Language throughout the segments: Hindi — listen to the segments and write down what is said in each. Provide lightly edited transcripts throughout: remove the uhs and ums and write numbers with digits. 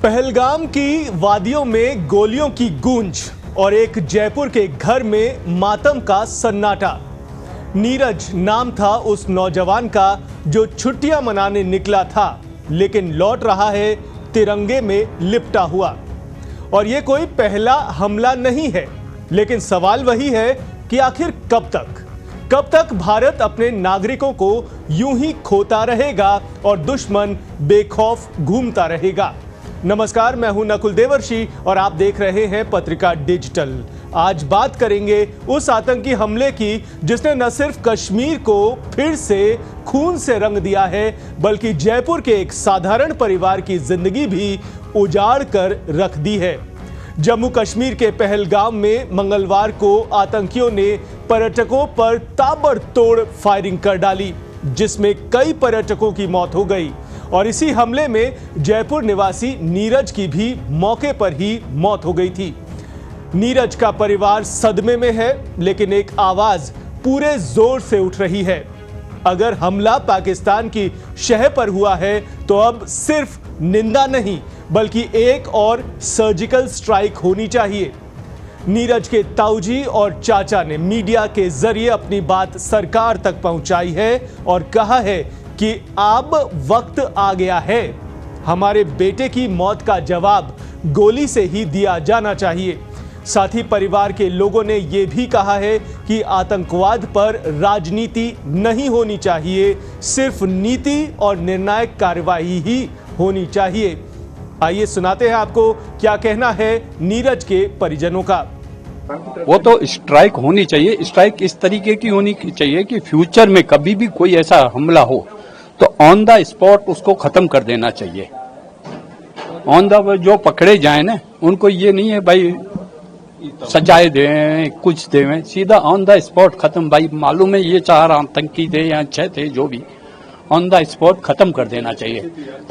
पहलगाम की वादियों में गोलियों की गूंज और एक जयपुर के घर में मातम का सन्नाटा। नीरज नाम था उस नौजवान का जो छुट्टियां मनाने निकला था, लेकिन लौट रहा है तिरंगे में लिपटा हुआ। और ये कोई पहला हमला नहीं है, लेकिन सवाल वही है कि आखिर कब तक भारत अपने नागरिकों को यूं ही खोता रहेगा और दुश्मन बेखौफ घूमता रहेगा। नमस्कार, मैं हूं नकुल देवर्षि और आप देख रहे हैं पत्रिका डिजिटल। आज बात करेंगे उस आतंकी हमले की जिसने न सिर्फ कश्मीर को फिर से खून से रंग दिया है, बल्कि जयपुर के एक साधारण परिवार की जिंदगी भी उजाड़ कर रख दी है। जम्मू कश्मीर के पहलगाम में मंगलवार को आतंकियों ने पर्यटकों पर ताबड़तोड़ फायरिंग कर डाली, जिसमें कई पर्यटकों की मौत हो गई। और इसी हमले में जयपुर निवासी नीरज की भी मौके पर ही मौत हो गई थी। नीरज का परिवार सदमे में है, लेकिन एक आवाज पूरे जोर से उठ रही है। अगर हमला पाकिस्तान की शह पर हुआ है तो अब सिर्फ निंदा नहीं, बल्कि एक और सर्जिकल स्ट्राइक होनी चाहिए। नीरज के ताऊजी और चाचा ने मीडिया के जरिए अपनी बात सरकार तक पहुंचाई है और कहा है कि अब वक्त आ गया है, हमारे बेटे की मौत का जवाब गोली से ही दिया जाना चाहिए। साथ ही परिवार के लोगों ने यह भी कहा है कि आतंकवाद पर राजनीति नहीं होनी चाहिए, सिर्फ नीति और निर्णायक कार्रवाई ही होनी चाहिए। आइए सुनाते हैं आपको क्या कहना है नीरज के परिजनों का। वो तो स्ट्राइक होनी चाहिए। स्ट्राइक इस तरीके की होनी चाहिए कि फ्यूचर में कभी भी कोई ऐसा हमला हो तो ऑन द स्पॉट उसको खत्म कर देना चाहिए। ऑन द जो पकड़े जाए ना, उनको ये नहीं है भाई सजाए दें कुछ दें, सीधा ऑन द स्पॉट खत्म। भाई मालूम है ये 4 आतंकी थे या 6 थे, जो भी, ऑन द स्पॉट खत्म कर देना चाहिए,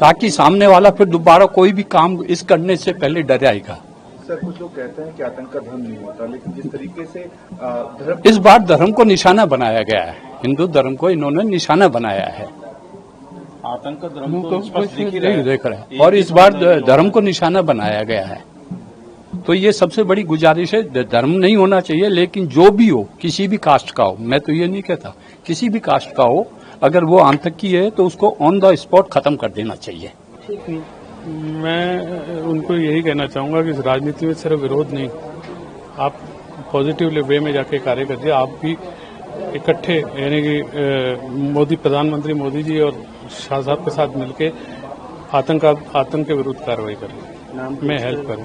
ताकि सामने वाला फिर दोबारा कोई भी काम इस करने से पहले डरेगा। सर, कुछ लोग कहते हैं कि आतंक का धर्म नहीं होता, लेकिन जिस तरीके से धर्म, इस बार धर्म को निशाना बनाया गया है, हिंदू धर्म को इन्होंने निशाना बनाया है। आतंक का धर्म को देख रहे हैं, और इस बार धर्म को निशाना बनाया गया है। तो ये सबसे बड़ी गुजारिश है, धर्म नहीं होना चाहिए, लेकिन जो भी हो, किसी भी कास्ट का हो, मैं तो ये नहीं कहता, किसी भी कास्ट का हो, अगर वो आतंकी है तो उसको ऑन द स्पॉट खत्म कर देना चाहिए। मैं उनको यही कहना चाहूंगा कि राजनीति में सिर्फ विरोध नहीं, आप पॉजिटिव वे में जाके कार्य करिए। आप भी इकट्ठे, यानी कि प्रधानमंत्री मोदी जी और शाह साहब के साथ मिलके आतंक के विरुद्ध कार्रवाई करें, मैं हेल्प करूं।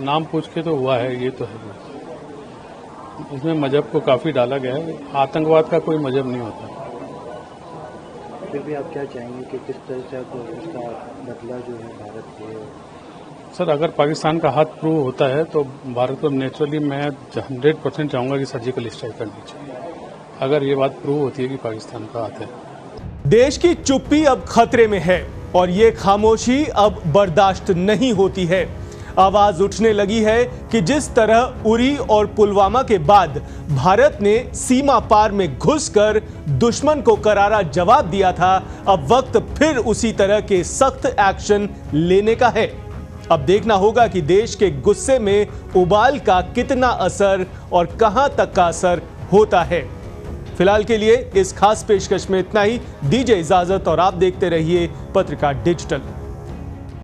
नाम पूछ के तो हुआ है, ये तो है। इसमें मजहब को काफी डाला गया है, आतंकवाद का कोई मजहब नहीं होता। फिर भी आप क्या चाहेंगे कि किस तरह से इसका बदला जो है भारत के? सर, अगर पाकिस्तान का हाथ प्रूव होता है तो भारत को नेचुरली मैं 100% चाहूंगा कि सर्जिकल स्ट्राइक करनी चाहिए, अगर ये बात प्रूव होती है कि पाकिस्तान का हाथ है। देश की चुप्पी अब खतरे में है और ये खामोशी अब बर्दाश्त नहीं होती है। आवाज उठने लगी है कि जिस तरह उरी और पुलवामा के बाद भारत ने सीमा पार में घुसकर दुश्मन को करारा जवाब दिया था, अब वक्त फिर उसी तरह के सख्त एक्शन लेने का है। अब देखना होगा कि देश के गुस्से में उबाल का कितना असर और कहां तक का असर होता है। फिलहाल के लिए इस खास पेशकश में इतना ही। दीजिए इजाजत और आप देखते रहिए पत्रिका डिजिटल।